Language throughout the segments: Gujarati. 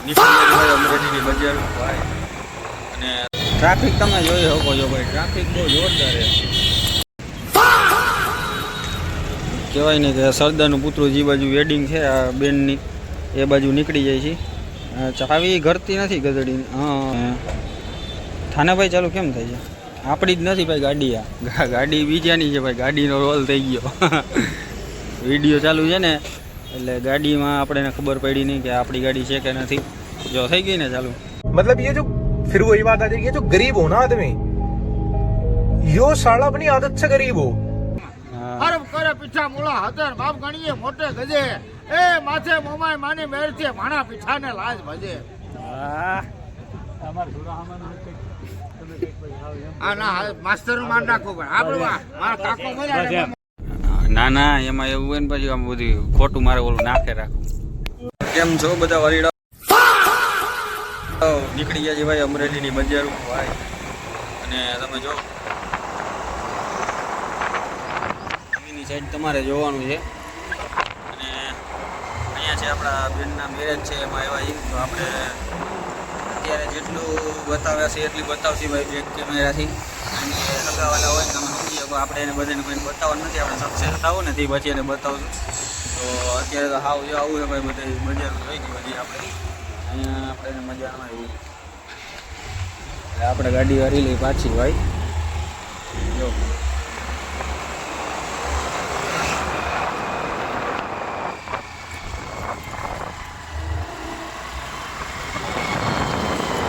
નીકળી ભાઈ અમરેલીની બજાર ભાઈ અને ટ્રાફિક તમે જોઈ શકો છો ભાઈ, ટ્રાફિક બહુ જોરદાર છે. કહેવાય ને કે સરદારનું પુતળું જે બાજુ વેડિંગ છે આ બેનની એ બાજુ નીકળી જાય છે. ચાવી ઘરતી નથી ગધડી. હા થાને ભાઈ ચાલુ કેમ થાય છે? આપણી જ નથી ભાઈ ગાડી, આ ગાડી બીજાની છે ભાઈ, ગાડીનો રોલ થઈ ગયો. વિડીયો ચાલુ છે ને એટલે ગાડીમાં આપણે ખબર પડી નહીં કે આપણી ગાડી છે કે નથી. જો થઈ ગઈ ને ચાલુ. मतलब ये जो फिर वही बात आ जाएगी, जो गरीब हो ना आदमी, यो साला अपनी आदत से गरीब हो. અરબ કરે પીછા મૂળા હતર બાપ ગણીએ મોટે ગજે એ માથે મોમાય માની મેર છે ભાણા પીછાને લાજ ભજે. આ ના માસ્ટર માર નાખો પણ આપણે મારા કાકો મજા. ના ના એમાં એવું હોય ને પછી આમ બધું ખોટું મારે ઓલું નાખે રાખું. કેમ છો બધા વરીડા? નીકળી ગયા છે ભાઈ અમરેલીની બજાર ભાઈ અને તમે જો અમીની સાઈડ તમારે જોવાનું છે. અને અહીંયા છે આપણા બેનના મેરેજ છે, એમાં એવા તો આપણે અત્યારે જેટલું બતાવ્યા છે એટલી બતાવશે ભાઈ બેક કેમેરાથી. કારણ કે સગાવાલા હોય ને તમે સમજી શકો, આપણે એને બધાને કોઈને બતાવવાનું નથી, આપણે સક્સેસ થવું ને તે પછી એને બતાવશું. તો અત્યારે તો હાવ જો આવું છે ભાઈ, બધા બજાર જોઈ ગઈ બધી આપણે અહીંયા આપણે એને મજા આવે એવું. એટલે આપણે ગાડી વાળી લઈ પાછી ભાઈ જો.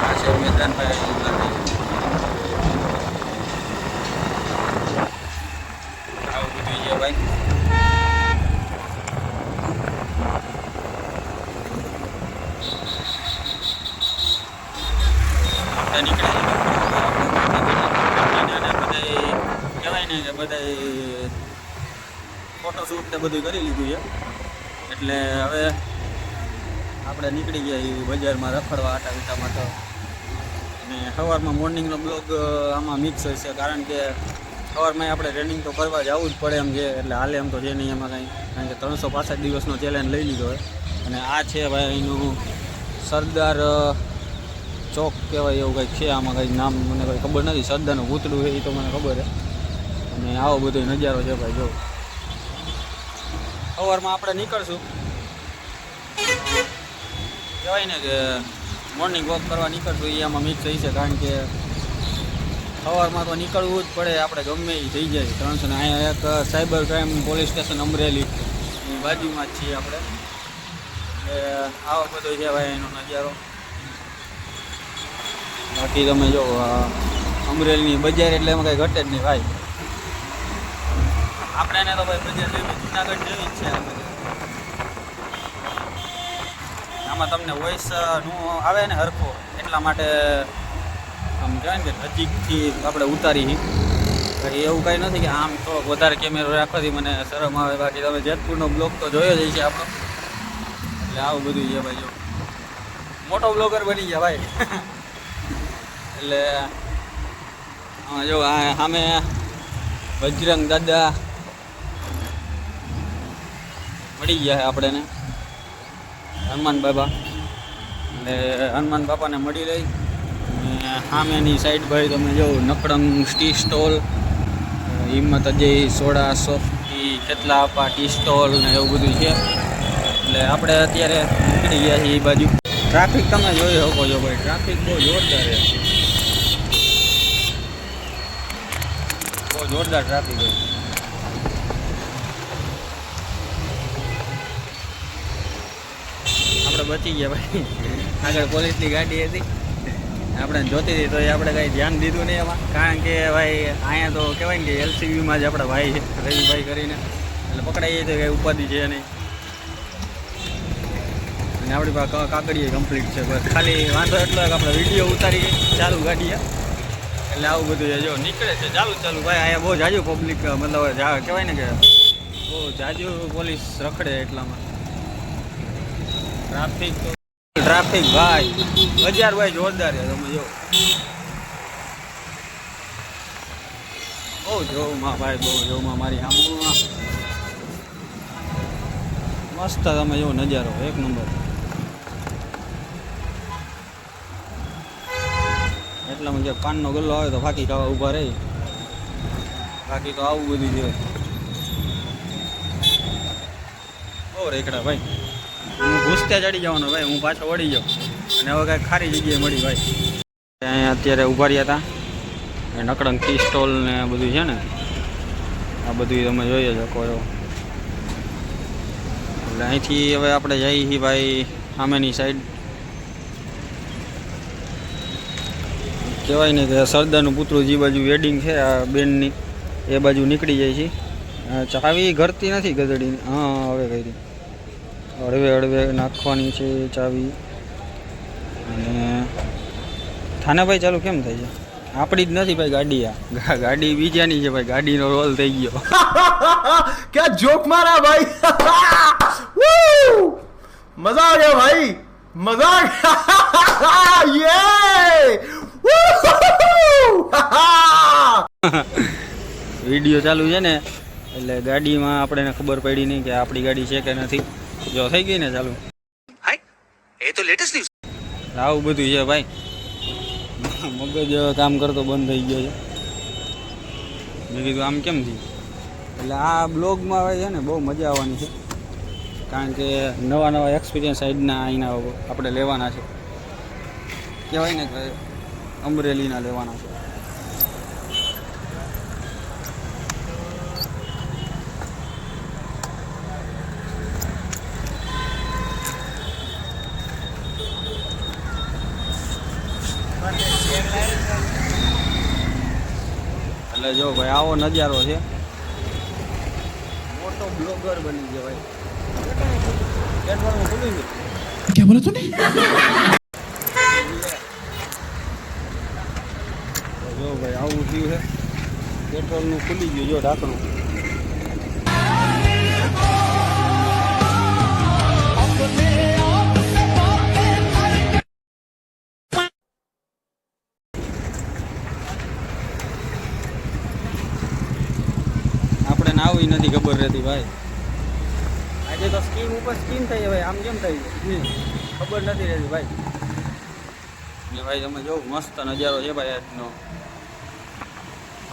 આ છે મેદાનભાઈ આવું બધું છે ભાઈ. નીકળે કહેવાય ને કે બધા ફોટોશૂટ ને બધું કરી લીધું છે. એટલે હવે આપણે નીકળી ગયા એ બજારમાં રખડવા આટા વિટામાં. તો અને સવારમાં મોર્નિંગનો બ્લોગ આમાં મિક્સ હશે, કારણ કે સવારમાં આપણે રનિંગ તો કરવા જવું જ પડે એમ છે. એટલે હાલે એમ તો છે નહીં એમાં કાંઈ, કારણ કે 365 દિવસનો ચેલેન્જ લઈ લીધો હોય. અને આ છે ભાઈ એનું સરદાર ચોક કહેવાય એવું કંઈક છે. આમાં કંઈ નામ મને કંઈ ખબર નથી. સરદારનું ભૂતળું છે એ તો મને ખબર છે. અને આવો બધો નજારો છે ભાઈ જો. સવારમાં આપણે નીકળશું, કહેવાય ને કે મોર્નિંગ વોક કરવા નીકળશું એ આમાં મિક્સ થઈ છે. કારણ કે સવારમાં તો નીકળવું જ પડે આપણે, ગમે એ થઈ જાય. 300 અહીંયા એક cyber crime police station Amreli એની બાજુમાં જ છીએ આપણે. એટલે આવો બધો છે ભાઈ એનો નજારો. બાકી તમે જો અમરેલીની બજાર એટલે એમાં કંઈ ઘટે જ નહીં ભાઈ. આપણે એને તો ભાઈ બજાર જેવી જુનાગઢ જેવી જ છે. આમાં તમને વોઇસનું આવે ને હરખો, એટલા માટે આમ કહેવાય ને કે નજીકથી આપણે ઉતારી. બાકી એવું કાંઈ નથી કે આમ થોડોક વધારે કેમેરો રાખવાથી મને શરમ આવે. બાકી તમે જેતપુરનો બ્લોગ તો જોયો જ છે આપણો. એટલે આવું બધું છે ભાઈ જો. મોટો બ્લોગર બની ગયા ભાઈ. એટલે જો આ સામે બજરંગ દાદા મળી ગયા છે આપણને, હનુમાન બાબા. એટલે હનુમાન બાપાને મળી લઈ અને સામેની સાઈડ ભાઈ તમે જો નકડંગ ટી સ્ટોલ, હિંમત અજય સોડા સોફ્ટી, કેટલા આપા ટી સ્ટોલ ને એવું બધું છે. એટલે આપણે અત્યારે નીકળી ગયા છીએ એ બાજુ. ટ્રાફિક તમે જોઈ શકો છો ભાઈ, ટ્રાફિક બહુ જોરદાર છે, બહુ જોરદાર ટ્રાફિક હોય. આપણે બચી ગયા ભાઈ. આગળ પોલીસની ગાડી હતી, આપણે જોતી હતી તો એ આપણે કાંઈ ધ્યાન દીધું નહીં એમાં. કારણ કે ભાઈ અહીંયા તો કહેવાય ને કે LCVમાં જ આપણા ભાઈ છે રવિભાઈ કરીને, એટલે પકડાઈએ તો કંઈ ઉપાધિ છે નહીં. અને આપણી પાસે કાકડીએ કમ્પ્લીટ છે, બસ ખાલી વાંધો એટલો કે આપણે વિડીયો ઉતારી ચાલુ ગાડીએ. એટલે આવું બધું છે જો. નીકળે છે ચાલુ ભાઈ. અહીંયા બહુ જાજુ પબ્લિક, મતલબ કહેવાય ને કે બહુ જાજુ પોલીસ રખડે એટલામાં. ટ્રાફિક ભાઈ બજાર ભાઈ જોરદાર છે. તમે જો બહુ જોઉંમાં ભાઈ, બહુ જોઉંમાં મારી આમમાં મસ્ત. તમે જો નજારો એક નંબર. આટલામાં જે પાનનો ગલ્લો આવે તો ફાંકી ખાવા ઊભા રહી, બાકી તો આવું બધું છે. બહુ રેકડા ભાઈ, હું ઘૂસતે ચડી જવાનો ભાઈ, હું પાછો વળી જાઉં અને હવે કાંઈક ખારી જગ્યાએ મળી ભાઈ. અહીંયા અત્યારે ઊભા રહ્યા હતા એ નકડંગ ટી સ્ટોલ ને બધું છે ને, આ બધું તમે જોઈ શકો છો. એટલે અહીંથી હવે આપણે જઈએ છીએ ભાઈ સામેની સાઈડ. કહેવાય ને કે સરદારનું પુતળું જે બાજુ વેડિંગ છે આ બેનની એ બાજુ નીકળી જાય છે. ચાવી ઘરતી નથી ગધડીની, હા હવે કરી હળવે હળવે નાખવાની છે ચાવી. અને થાને ભાઈ ચાલુ કેમ થાય છે? આપણી જ નથી ભાઈ ગાડી, આ ગાડી બીજાની છે ભાઈ, ગાડીનો રોલ થઈ ગયો. क्या जोक मारा भाई मजा आ गया भाई, मजा आ गया વિડીયો ચાલુ છે ને એટલે ગાડીમાં આપણે ખબર પડી નહીં કે આપણી ગાડી છે કે નથી. જો થઈ ગઈ ને ચાલુ, ये तो लेटेस्ट न्यूज़. આવું બધું છે ભાઈ. મગજ કામ કરતો બંધ થઈ ગયો છે. મેં કીધું આમ કેમ થયું? એટલે આ બ્લોગમાં હવે છે ને બહુ મજા આવવાની છે, કારણ કે નવા નવા એક્સપિરિયન્સ સાઈડના અહીંના આપણે લેવાના છે. કહેવાય ને કે અમરેલીના લેવાના છે. એટલે જો ભાઈ આવો નજારો છે, મોટો બ્લોગર બની ગયો ભાઈ. ખુલી ગયું. क्या बोला तूने? જો ભાઈ આવું થયું છે, પેટ્રોલનું ખુલી ગયું જો ઢાંકણું. આપણે નાવી નથી ખબર રહેતી ભાઈ. આજે તો સ્કીમ ઉપર સ્કીમ થઈ ભાઈ, આમ કેમ થઈ ખબર નથી રહેતી ભાઈ. એટલે ભાઈ તમે જો મસ્ત નજારો છે ભાઈ આજનો.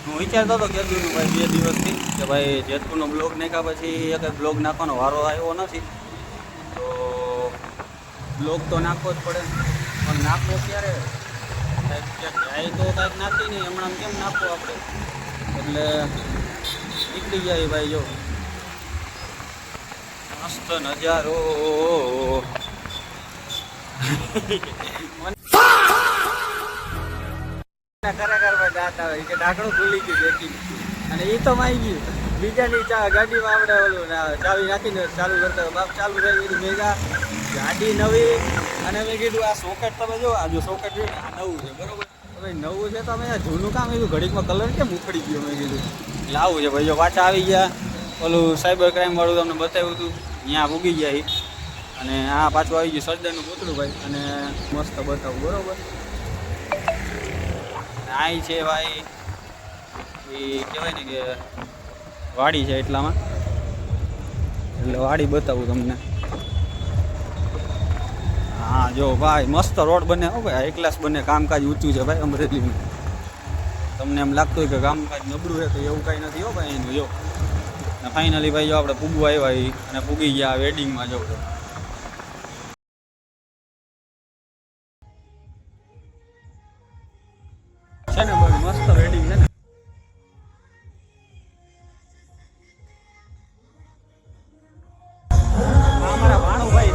હું વિચારતો હતો કીધું ભાઈ 2 દિવસથી કે ભાઈ જેતપુરનો બ્લોગ નાખ્યા પછી એક બ્લોગ નાખવાનો વારો આવ્યો નથી, તો બ્લોગ તો નાખવો જ પડે. પણ નાખવો ક્યારે? જાય તો કાંઈક નાખી નહીં, હમણાં કેમ નાખવો આપણે? એટલે નીકળી જાય ભાઈ. જો મસ્ત નજારો. ખરેખર ભાઈ દાંત આવે કે ઢાંકણું ખુલી ગયું દેખી, અને એ તો માઈ ગયું. બીજાની ગાડીમાં આપણે ઓલું ચાવી નાખીને ચાલુ કરતા બાપ ચાલુ થઈ ગયું. મેગા ગાડી નવી, અને મેં કીધું આ સોકેટ તમે જો, આ જો સોકેટ છે ને આ નવું છે બરોબર. હવે નવું છે તો અમે જૂનું કામ કીધું ઘડીકમાં કલર કેમ ઉખડી ગયો. મેં કીધું લાવું છે ભાઈ. જો પાછા આવી ગયા, ઓલું સાયબર ક્રાઇમ વાળું તમને બતાવ્યું હતું ત્યાં ઉગી ગયા. અને આ પાછું આવી ગયું સરદારનું પુતળું ભાઈ, અને મસ્ત બતાવું બરોબર. અહીં છે ભાઈ એ કહેવાય ને કે વાડી છે એટલામાં, એટલે વાડી બતાવું તમને. હા જો ભાઈ મસ્ત રોડ બને હો ભાઈ, હાઈ ક્લાસ બને, કામકાજ ઊંચું છે ભાઈ અમરેલીનું. તમને એમ લાગતું હોય કે કામકાજ નબળું છે તો એવું કાંઈ નથી હો ભાઈ એનું. જો ને ફાઇનલી ભાઈ જો આપણે પૂગવા આવ્યા અને પૂગી ગયા વેડિંગમાં. જો છે ને ભાઈ મસ્ત વેડિંગ છે ને. અમારા ભાણુભાઈ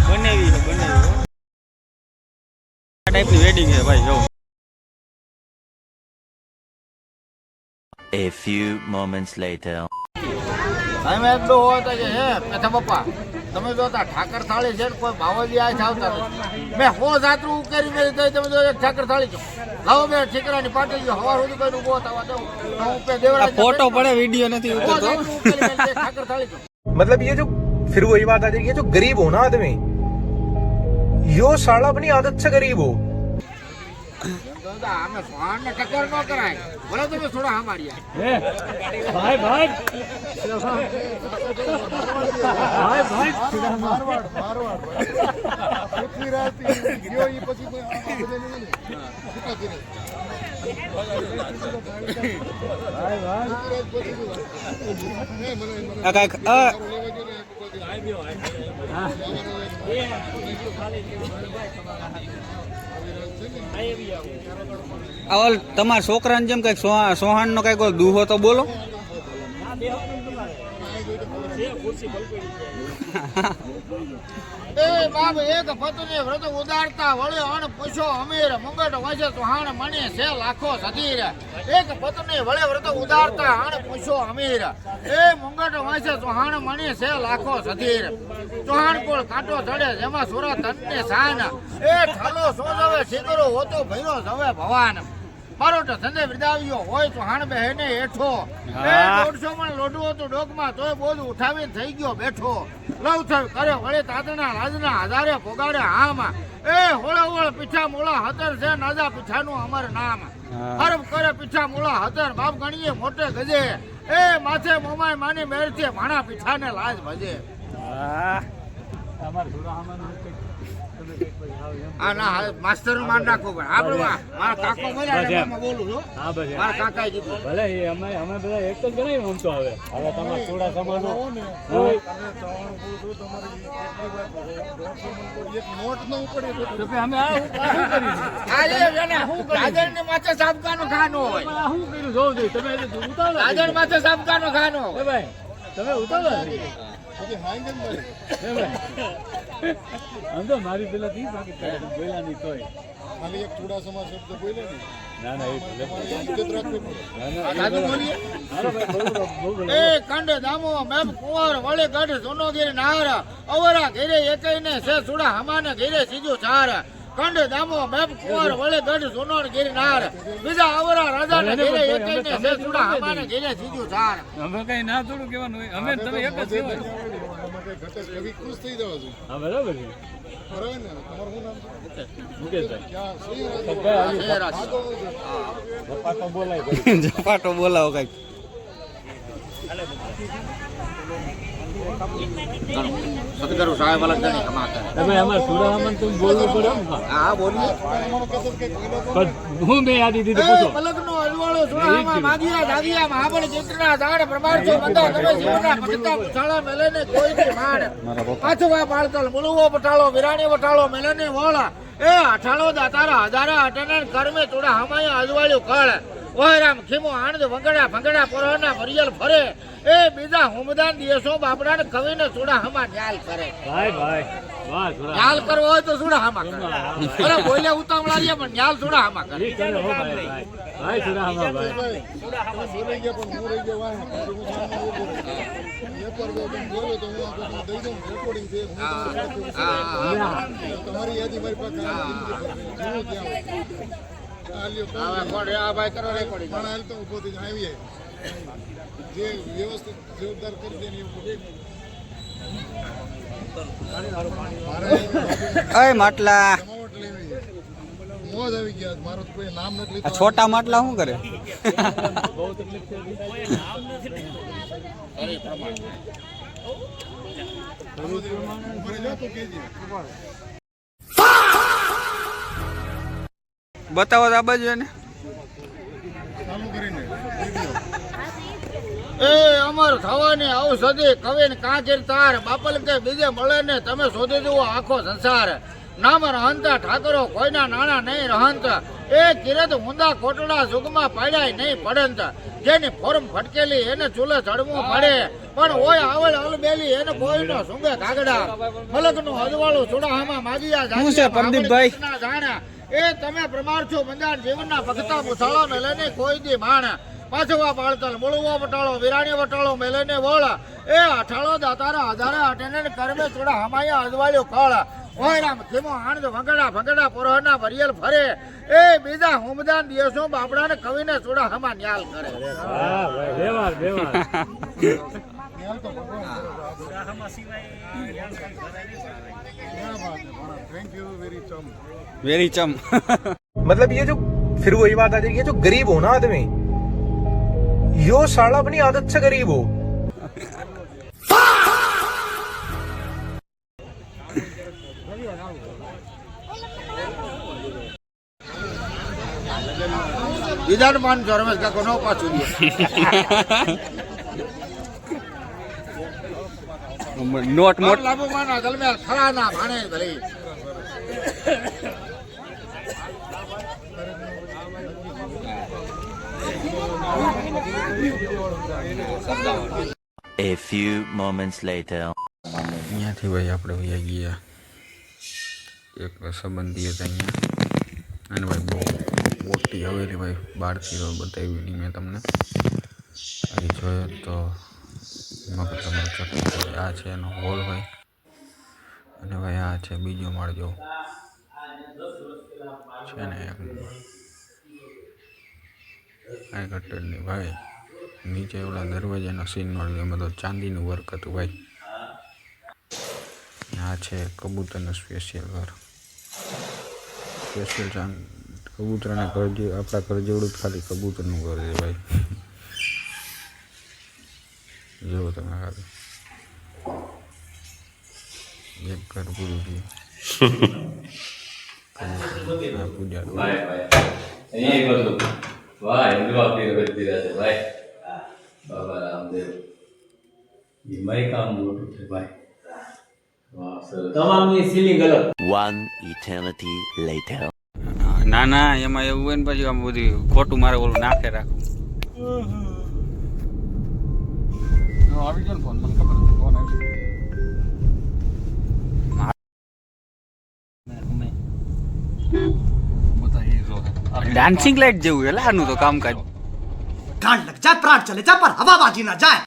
બનાવી છે, બનાવી આ ટાઈપની વેડિંગ છે ભાઈ. જો A few moments later. અમે એક દો હોતા કે હે પેથા પપ્પા તમે જોતા ઠાકર થાળી છે ને કોઈ ભાવજી આ આવતા નથી. મેં હો જાત્રું ઉકેરી મેં તો તમે જો એક ઠાકર થાળી છો લાવો બે ઠીકરાની પાટલી જો હવાર સુધી કોઈ ઉભો થવા દઉં હું ઉપર દેવડા ફોટો પડે વિડીયો નથી ઉતરતો. ઠાકર થાળી છો. मतलब ये जो फिर वही बात आ जाएगी, जो गरीब हो ना आदमी, यो साला अपनी आदत से गरीब हो. અમે ફોન ને ટક્કર ન કરાય બોલો તમે થોડા હમારિયા ભાઈ તસવીર આવતી ગયો એ પછી કોઈ આ બધે નહીં ને છૂટા કરે આ કાંઈક ઓલ તમારા છોકરાને જેમ કઈક સોહાણ નો કઈક દુહો તો બોલો. એ બાપ એક પત્ની વ્રત ઉદારતા વળે અણ પૂછો અમીર મુંગટ વાજે સુહાણ મણી છે લાખો સધીર એક પત્ની વળે વ્રત ઉદારતા અણ પૂછો અમીર એ મુંગટ વાજે સુહાણ મણી છે લાખો સધીર સુહાણ કોળ કાંટો ચડે જેમાં સુરા તનને સાન એ ઠાલો સોજવે શિકરો હોતો ભૈરો જવે ભવાન બારોટ સંજય વિદાવ્યો હોય તો હાણ બહેને હેઠો એ 150 મણ લોઢું હતું ડોકમાં તોય બોધ ઉઠાવીને થઈ ગયો બેઠો લવ થવ કરે વળે તાતણા રાજના હજારે પોગાડે આમાં એ હોળે હોળ પીછા મૂળા હતર છે નાજા પીછાનું અમર નામ હરફ કરે પીછા મૂળા હતર બાપ ગણીએ મોટે ગજે એ માથે મોમાય માની મેરથી ભાણા પીછાને લાજ ભજે આ ના માસ્ટર માન નાખો પણ આપણે મારા કાકો મળ્યા ને બોલું છું. હા બસ મારા કાકાએ કીધું ભલે અમે બધા એક જ ગણાય આમ તો હવે તમારા થોડા સમાનો એક નોટ ન ઉપડે તો કે અમે આ શું કરી આજે વેના રાજન માથે સાબકાનો ખાનો હોય શું કર્યું જોઉં જોઈએ તમે ઉતાવળ રાજન માથે સાબકાનો ખાનો એ ભાઈ તમે ઉતાવળ આમ તો મારી પેલા થી બાકી બોલ્યા નહીં તોય ખાલી એક થોડા સમા શબ્દ બોલે ને ના ના ઇજ્જત રાખવી પડે ના એ કંડ દામો મેમ કુંવર વળે ગઢ સોનોગીર નાર અવરા ઘેરે એકઈને છે સુડા હમાને ઘેરે સીજો ચાર કંડ દામો મેમ કુંવર વળે ગઢ સોનોર ગીર નાર બીજા અવરા રાજાને ઘેરે એકઈને છે સુડા હમાને ઘેરે સીજો ચાર અમે કઈ ના થોડું કહેવાનું હોય અમે તમે એક જ કહેવાય ઘટે કવિ ખુશ થઈ જવા જોઈએ હા બરાબર છે બરાબર ને તમારું શું નામ છે મુકેશભાઈ ક્યાં પપ્પા તો બોલાય ઝપાટો બોલાવો કઈક. સદગુરુ સાહેબ અલગ ગણી કમાતા તમે અમારા સુરામન તમે બોલવું પડે એમ હા બોલીએ પણ હું મેં યાદી દીધી પૂછો પલકનો અજવાળો સુરામાં માગિયા દાગિયા મહાબળ ચિત્રના ઝાડ પ્રમાણસો બંધા તમે જીવના ભટકા પુછાળા મેલેને કોઈ ની માડ પાછવા પાળતલ મુળવો પટાળો વિરાણી વટાળો મેલેને વોળા એ અઠાળો દાતારા હજારા અટનન કર્મે તોડા હમાયા અજવાળ્યું કળ ઓહરામ ખીમો આણંદ વંગડા ભંગડા પોરના વરિયલ ફરે એ બીજા હુમદાન દિવસો બાપડાને કવિને સુડા હમા ન્યાલ કરે ભાઈ ભાઈ વાહ સુરા ન્યાલ કરવો હોય તો સુડા હમા કરે અરે બોલે ઉતાવળા રહ્યા પણ ન્યાલ સુડા હમા કરે ઈ કરે હો ભાઈ ભાઈ ભાઈ સુરામા ભાઈ બોલાઈ ગયા પણ હું રહી ગયો વાહ તમારી યાદી મારી પાસે પણ હાલ તો ઉભો થઈને આવીએ જે વ્યવસ્થિત જવાબદાર કરી દે ને અય માટલા જમાવટ લેવી મોજ આવી ગયા મારો તો કોઈ નામ નથી આ લીધું છોટા માટલા શું કરે? બહુ તકલીફ છે બતાવો તો આ બાજુ એને. ચાલુ કરીને એ અમર થવાની ઔષધિ કવિન કાંચર તાર બાપલ કે બીજે મળે ને તમે શોધી જુઓ આખો સંસાર નામ રહંતા ઠાકરો કોઈના નાણા નહીં રહંત એ કિરત મુંદા કોટડા સુગમાં પાડ્યા નહીં પડંત જેની ફોર્મ ફટકેલી એને ચૂલે ચડવું પડે પણ ઓય આવલ અલબેલી એને કોઈનો સુંગે કાગડા મલકનું અજવાળું સુડાહામાં માગિયા શું છે પ્રદીપભાઈ? જાણ્યા એ તમે પ્રમાણ છો બંધાણ જીવનના ભક્તા મુસાળો ને લઈને કોઈ દી માણ પાછવા પાળતલ મૂળવો વટાળો વિરાણી વટાળો મેલેને વોળ એ અઠાળો દાતારા હજારા અટેને કર્મે ચોડા હમાયા અજવાળ્યો કળ ઓય રામ ખીમો આણંદ વંગડા ભંગડા પોરના વરિયલ ફરે એ બીજા હુમદાન દિવસો બાપડાને કવિને ચોડા હમા ન્યાલ કરે હા ભાઈ દેવાર દેવાર થેન્ક યુ વેરી ચમ વેરી ચમ. मतलब ये जो फिर वही बात आ जाएगी, जो गरीब हो ना आदमी, यो साला अपनी आदत से गरीब हो. દીદાર 500 રમેશ કાકો નો પાછું દે નોટ મોટ લાભો માના ગલમે ખરા ના ભાણે ભલે A few moments later. અહીંયાથી ભાઈ આપણે વયા ગયા એક સંબંધી હતા અહીંયા અને ભાઈ બહુ મોટી હવેલી ભાઈ બહારથી તો બતાવી નહીં મેં તમને અહીં જોયો તો એમાં પણ તમારે ચટણી આ છે એનો હોલ ભાઈ અને ભાઈ આ છે બીજો માળ જો છે ને એક નંબર આ કટ્ટરની ભાઈ નીચે ઓલા દરવાજાનો સીન મળ્યો એમાં તો ચાંદીનું વર્ક હતું ભાઈ આ છે કબૂતરનું સ્પેશિયલ ઘર સ્પેશિયલ કબૂતરના ઘર જે આપણા ઘર જેવડું જ ખાલી કબૂતરનું ઘર છે ભાઈ જુઓ તમે ખાલી એક ઘર પૂરું થયું પૂજા બાબા રામદેવ એમાંય કામ મોટું છે ભાઈ. વાહ સર, તમામની સીલિંગ અલગ. One eternity later. ના ના એમાં એવું હોય ને પછી આમ બધું ખોટું મારે ઓલું નાખે રાખું આવી ગયો ને ફોન મને ખબર હતી ફોન આવી ડાન્સિંગ લાઈટ જેવું એટલે આનું તો કામકાજ गांड लग जाए प्राण चले जाए पर हवाबाजी ना जाए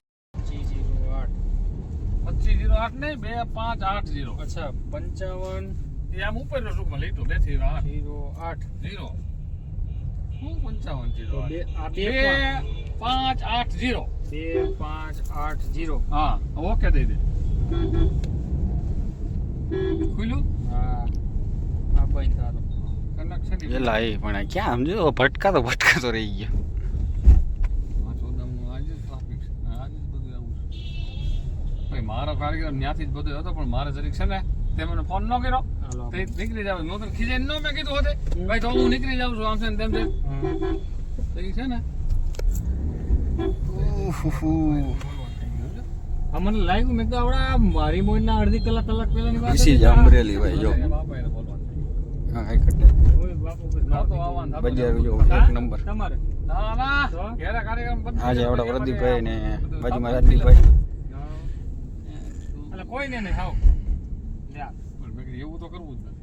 2508 નહીં 2580. અચ્છા 55 એ આમ ઉપર નો સુકમાં લીધું 208 0 હું 5508 2580 હા ઓકે દઈ દે ખુલ્લું હા આ ભાઈ સારો કનેક્શન એલા એ પણ ક્યાં સમજો ભટકાતો રહી ગયો મારો કાર્યક્રમ ત્યાંથી જ બધો હતો પણ મારે જરીક છે ને તે મને ફોન ન કર્યો તે નીકળી જાવ હું તો ખીજાઈને ન મેં કીધું હોતે ભાઈ તો હું નીકળી જાઉં છું આમ છે ને તેમ છે છે ને મને લાગ્યું મેં તો આવડા મારી મોઈના અડધી કલાક પહેલાની વાત ઈસી જ અમરેલી ભાઈ જો હા કઈ કટે બજાર જો એક નંબર તમારે ના ના ઘેરે કાર્યક્રમ આજે આપડા પ્રદીપભાઈ ને બાજુમાં રાજદીપભાઈ એટલે કોઈ ને નહીં હાવ એવું તો કરવું જ નથી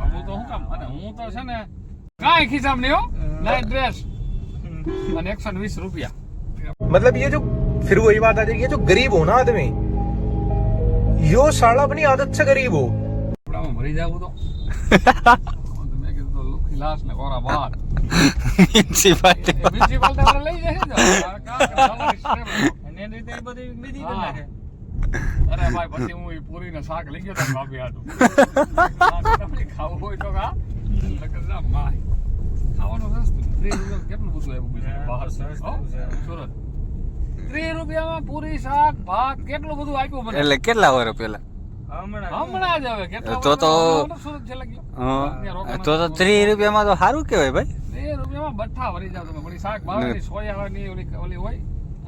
આવું તો શું કામ અને હું તો છે ને કાંઈ ખિસ્સામાં નહીં હો નાઇટ ડ્રેસ અને 120 રૂપિયા मतलब ये जो फिर वही बात आ जाएगी, ये जो गरीब हो ना आदमी, यो साला अपनी आदत से गरीब हो. કપડામાં ભરી જાવું તો મેં કીધું તો લુખી લાશ ને કોરા બાર મ્યુનિસિપાલિટી લઈ જાય અને એની રીતે બધી બીજી કરી નાખે અરે ભાઈ પછી હું પૂરી ને શાક લઈ ગયો તો બાપી હાટું ખાવું હોય તો ખા ખાવાનું સસ્તું 30 રૂપિયા કેટલું બધું આવ્યું બીજું બહાર સુરત 30 રૂપિયામાં પૂરી શાક ભાત કેટલું બધું આપ્યું મને એટલે કેટલા વર્ષ પેલા હમણાં જ હવે કેટલા તો સુરત છે લાગ્યો તો 30 રૂપિયામાં તો સારું કેવાય ભાઈ 30 રૂપિયામાં બઠ્ઠા ભરી જાવ તમે બધી શાક ભાવની સોયાની ઓલી હોય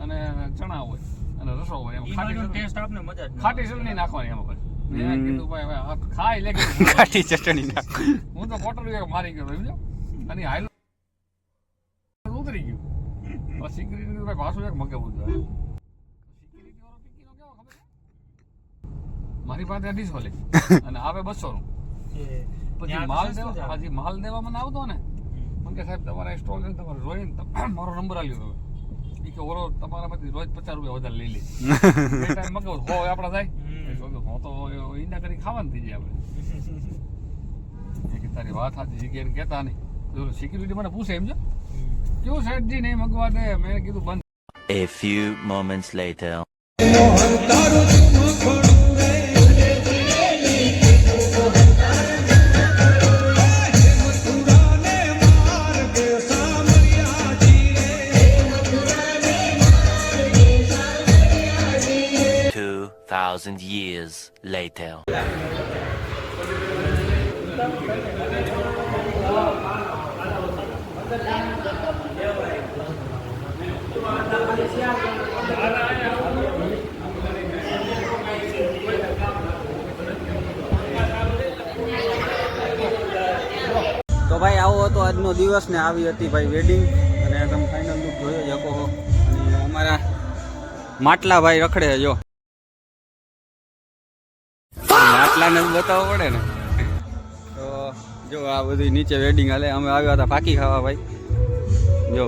અને ચણા હોય અને રસો હોય એમ ખાટી ચટણી નાખવાની એમાં પછી મેં કીધું ભાઈ હવે ખાઈ લે ખાટી ચટણી નાખ હું તો બોટલ મારી ગયો સમજો અને હાલ ઉતરી ગયું પછી સિક્યુરિટી ભાઈ પાછું એક મગાવું જોઈએ સિક્યુરિટી વાળો પીકીનો કેવો ખબર મારી પાસે 250 લે અને આવે 200 નું પછી માલ દેવા મને આવતો ને મને કે સાહેબ તમારા સ્ટોલ છે તમારે જોઈને મારો નંબર આલ્યો તમે કે ઓરો તમારામાંથી રોજ 50 રૂપિયા વધારે લઈ લે એ ટાઈમ મગાવું હો આપડા થાય હું તો ઈંડા કરી ખાવાનું થઈ જાય આપણે કે તારી વાત સાચી જગ્યાએ કહેતા નહીં સિક્યુરિટી મને પૂછે એમ છે ક્યું સાહેબજી નહીં મગવા દે મેં કીધું બંધ. A few moments later. $2,000 years later. ભાઈ આવો હતો આજનો દિવસ ને આવી હતી ભાઈ વેડિંગ અને તમે ફાઇનલ લુક જોયો જ શકો અને અમારા માટલા ભાઈ રખડે છે જો માટલાને જ બતાવવો પડે ને તો જો આ બધી નીચે વેડિંગ હાલે અમે આવ્યા હતા પાકી ખાવા ભાઈ જો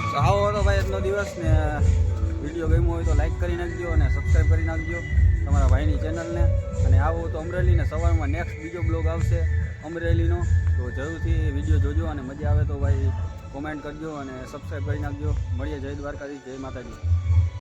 તો આવો હતો ભાઈ આજનો દિવસ ને વિડીયો ગમ્યો હોય તો લાઈક કરી નાખજો અને સબસ્ક્રાઈબ કરી નાખજો તમારા ભાઈની ચેનલને અને આવો તો અમરેલી ને સવારમાં નેક્સ્ટ બીજો બ્લોગ આવશે અમરેલીનો તો જરૂરથી વિડીયો જોજો અને મજા આવે તો ભાઈ કોમેન્ટ કરજો અને સબસ્ક્રાઈબ કરી નાખજો મળીએ જય દ્વારકાધીશ જય માતાજી